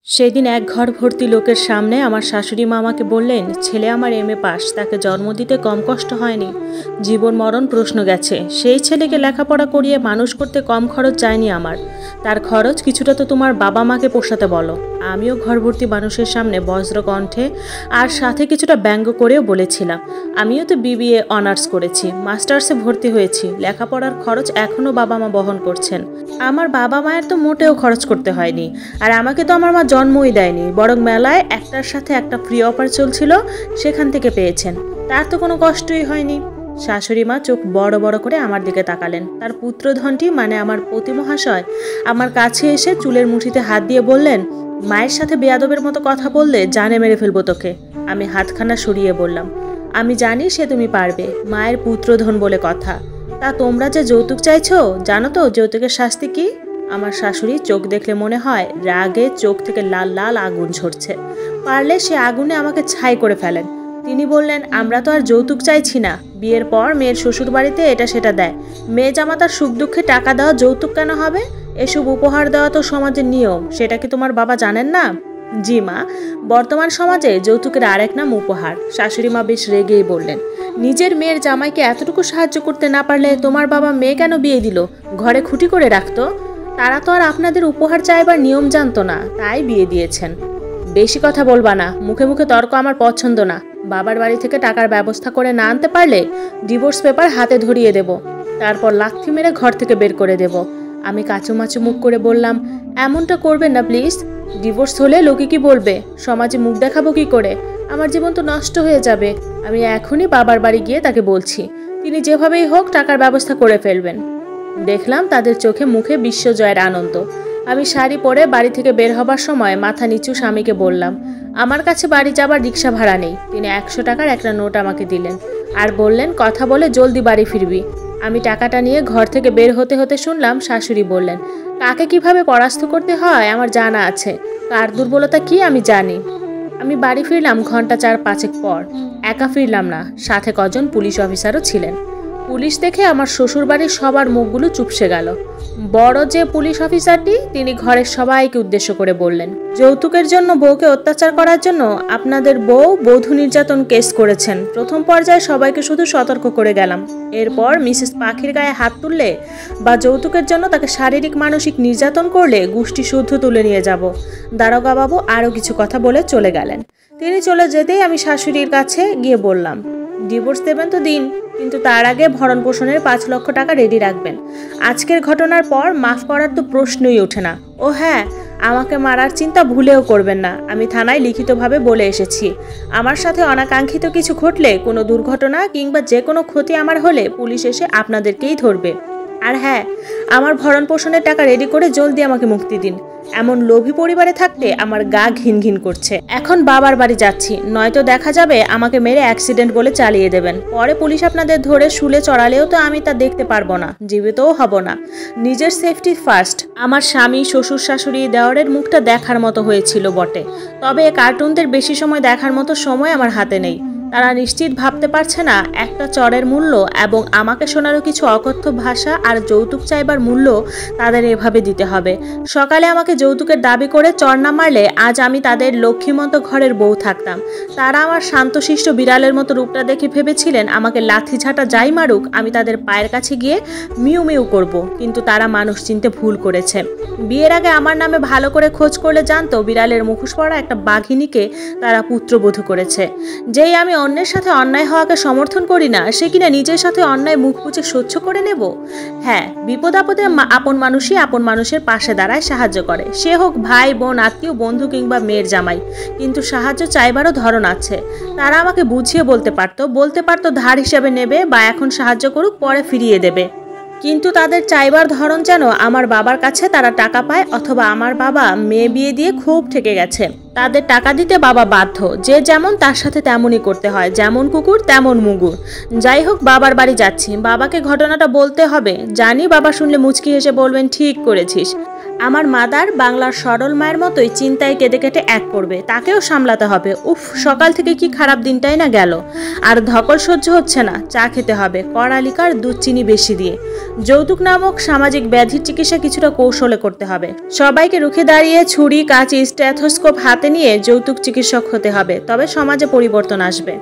সেদিন এক ঘর ভর্তি লোকের সামনে আমার শাশুড়ি মা আমাকে বললেন, ছেলে আমার এমএ পাস, তাকে জন্ম দিতে কম কষ্ট হয়নি, জীবন মরণ প্রশ্ন গেছে। সেই ছেলেকে লেখাপড়া করিয়ে মানুষ করতে কম খরচ যায়নি আমার, তার খরচ কিছুটা তো তোমার বাবা মাকে পোষাতে বলো। আমিও ঘর ভর্তি মানুষের সামনে বজ্র কণ্ঠে আর সাথে কিছুটা ব্যঙ্গ করেও বলেছিলাম, আমিও তো বিবিএ অনার্স করেছি, মাস্টার্সে ভর্তি হয়েছি, লেখাপড়ার খরচ এখনও বাবা মা বহন করছেন। আমার বাবা মায়ের তো মোটেও খরচ করতে হয়নি, আর আমাকে তো আমার মা জন্মই দেয়নি, বরং মেলায় একটার সাথে একটা ফ্রি অফার চলছিল, সেখান থেকে পেয়েছেন, তার তো কোনো কষ্টই হয়নি। শাশুড়ি মা চোখ বড় বড় করে আমার দিকে তাকালেন। তার পুত্রধনটি মানে আমার পতি মহাশয় আমার কাছে এসে চুলের মুঠিতে হাত দিয়ে বললেন, মায়ের সাথে বেয়াদবের মতো কথা বললে জানে মেরে ফেলবো তোকে। আমি হাতখানা সরিয়ে বললাম, আমি জানি সে তুমি পারবে, মায়ের পুত্রধন বলে কথা। তা তোমরা যে যৌতুক চাইছো, জানো তো যৌতুকের শাস্তি কি? আমার শাশুড়ি চোখ দেখলে মনে হয় রাগে চোখ থেকে লাল লাল আগুন ঝরছে, পারলে সে আগুনে আমাকে ছাই করে ফেলেন। তিনি বললেন, আমরা তো আর যৌতুক চাইছি না, বিয়ের পর মেয়ের শ্বশুর বাড়িতে এটা সেটা দেয়, মেয়ে জামাতার সুখ দুঃখে টাকা দেওয়া যৌতুক কেন হবে? এসব উপহার দেওয়া তো সমাজের নিয়ম, সেটা কি তোমার বাবা জানেন না? জি মা, বর্তমান সমাজে যৌতুকের আরেক নাম উপহার। শাশুড়ি মা বেশ রেগেই বললেন, নিজের মেয়ের জামাইকে এতটুকু সাহায্য করতে না পারলে তোমার বাবা মেয়ে কেন বিয়ে দিল? ঘরে খুঁটি করে রাখতো। তারা তো আর আপনাদের উপহার চাইবার নিয়ম জানতো না, তাই বিয়ে দিয়েছেন। বেশি কথা বলবা না, মুখে মুখে তর্ক আমার পছন্দ না। বাবার বাড়ি থেকে টাকার ব্যবস্থা করে না আনতে পারলে ডিভোর্স পেপার হাতে ধরিয়ে দেব, তারপর লাথি মেরে ঘর থেকে বের করে দেব। আমি কাচুমাচু মুখ করে বললাম, এমনটা করবেন না প্লিজ। ডিভোর্স হলে লোকে কি বলবে, সমাজে মুখ দেখাবো কি করে? আমার জীবন তো নষ্ট হয়ে যাবে। আমি এখনই বাবার বাড়ি গিয়ে তাকে বলছি, তিনি যেভাবেই হোক টাকার ব্যবস্থা করে ফেলবেন। দেখলাম তাদের চোখে মুখে বিশ্বজয়ের আনন্দ। আমি শাড়ি পরে বাড়ি থেকে বের হবার সময় মাথা নিচু স্বামীকে বললাম, আমার কাছে বাড়ি যাবার রিক্সা ভাড়া নেই। তিনি 100 টাকার একটা নোট আমাকে দিলেন আর বললেন, কথা বলে জলদি বাড়ি ফিরবি। আমি টাকাটা নিয়ে ঘর থেকে বের হতে হতে শুনলাম শাশুড়ি বললেন, কাকে কিভাবে পরাস্ত করতে হয় আমার জানা আছে, কার দুর্বলতা কি আমি জানি। আমি বাড়ি ফিরলাম ঘন্টা 4-5 পর। একা ফিরলাম না, সাথে কজন পুলিশ অফিসারও ছিলেন। পুলিশ দেখে আমার শ্বশুরবাড়ির সবার মুখগুলো চুপসে গেল। বড় যে পুলিশ অফিসারটি, তিনি ঘরের সবাইকে উদ্দেশ্য করে বললেন, যৌতুকের জন্য বউকে অত্যাচার করার জন্য আপনাদের বউ বধূ নির্যাতন কেস করেছেন। প্রথম পর্যায়ে সবাইকে শুধু সতর্ক করে গেলাম, এরপর মিসেস পাখির গায়ে হাত তুললে বা যৌতুকের জন্য তাকে শারীরিক মানসিক নির্যাতন করলে গোষ্ঠী শুদ্ধ তুলে নিয়ে যাব। দারোগা বাবু আরও কিছু কথা বলে চলে গেলেন। তিনি চলে যেতেই আমি শাশুড়ির কাছে গিয়ে বললাম, ডিভোর্স দেবেন তো দিন, কিন্তু তার আগে ভরণ পোষণের 5 লক্ষ টাকা রেডি রাখবেন। আজকের ঘটনার পর মাফ করার তো প্রশ্নই ওঠে না। ও হ্যাঁ, আমাকে মারার চিন্তা ভুলেও করবেন না। আমি থানায় লিখিতভাবে বলে এসেছি, আমার সাথে অনাকাঙ্ক্ষিত কিছু ঘটলে, কোনো দুর্ঘটনা কিংবা যে কোনো ক্ষতি আমার হলে পুলিশ এসে আপনাদেরকেই ধরবে। আর হ্যাঁ, আমার ভরণ পোষণের টাকা রেডি করে জলদি আমাকে মুক্তি দিন। এমন লোভী পরিবারে থাকতে আমার গা ঘিন ঘিন করছে। এখন বাবার বাড়ি যাচ্ছি, নয়তো দেখা যাবে আমাকে মেরে অ্যাক্সিডেন্ট বলে চালিয়ে দেবেন। পরে পুলিশ আপনাদের ধরে শুলে চড়ালেও তো আমি তা দেখতে পারবো না, জীবিতও হব না। নিজের সেফটি ফার্স্ট। আমার স্বামী, শ্বশুর শাশুড়ি, দেওরের মুখটা দেখার মতো হয়েছিল বটে, তবে কার্টুনদের বেশি সময় দেখার মতো সময় আমার হাতে নেই। তারা নিশ্চিত ভাবতে পারছে না একটা চরের মূল্য এবং আমাকে শোনারও কিছু অকথ্য ভাষা আর যৌতুক চাইবার মূল্য তাদের এভাবে দিতে হবে। সকালে আমাকে যৌতুকের দাবি করে চর না মারলে আজ আমি তাদের লক্ষ্মীমন্ত ঘরের বউ থাকতাম। তারা আমার শান্তশিষ্ট বিড়ালের মতো রূপটা দেখে ভেবেছিলেন আমাকে লাথি ঝাঁটা যাই মারুক আমি তাদের পায়ের কাছে গিয়ে মিউ মিউ করব, কিন্তু তারা মানুষ চিনতে ভুল করেছে। বিয়ের আগে আমার নামে ভালো করে খোঁজ করলে জানতো বিড়ালের মুখোশ পরা একটা বাঘিনীকে তারা পুত্রবধূ করেছে। যেই আমি অন্যের সাথে অন্যায় হওয়াকে সমর্থন করি না, সে কিনা নিজের সাথে অন্যায় মুখ বুজে সহ্য করে নেব। হ্যাঁ, বিপদ আপদে আপন মানুষই আপন মানুষের পাশে দাঁড়ায়, সাহায্য করে, সে হোক ভাই বোন, আত্মীয়, বন্ধু কিংবা মেয়ের জামাই। কিন্তু সাহায্য চাইবারও ধরন আছে। তারা আমাকে বুঝিয়ে বলতে পারতো ধার হিসাবে নেবে বা এখন সাহায্য করুক পরে ফিরিয়ে দেবে, কিন্তু তাদের চাইবার ধরন যেন আমার বাবার কাছে তারা টাকা পায় অথবা আমার বাবা মেয়ে বিয়ে দিয়ে খুব ঠকে গেছে। তাদের টাকা দিতে বাবা বাধ্য, যে যেমন তার সাথে তেমনই করতে হয়, যেমন কুকুর তেমন মুগুর। যাই হোক, বাবার বাড়ি যাচ্ছি, বাবাকে ঘটনাটা বলতে হবে। জানি বাবা শুনলে মুচকি হেসে বলবেন ঠিক করেছিস। আমার মাদার বাংলার সরল মায়ের মতোই চিন্তায় কেঁদে কেটে এক করবে, তাকেও সামলাতে হবে। উফ, সকাল থেকে কি খারাপ দিনটাই না গেল। আর ধকল সহ্য হচ্ছে না, চা খেতে হবে কড়া লিকার দুধ চিনি বেশি দিয়ে। যৌতুক নামক সামাজিক ব্যাধির চিকিৎসা কিছুটা কৌশলে করতে হবে। সবাইকে রুখে দাঁড়িয়ে ছুরি কাঁচি স্টেথোস্কোপ হাতে নিয়ে যৌতুক চিকিৎসক হতে হবে, তবে সমাজে পরিবর্তন আসবে।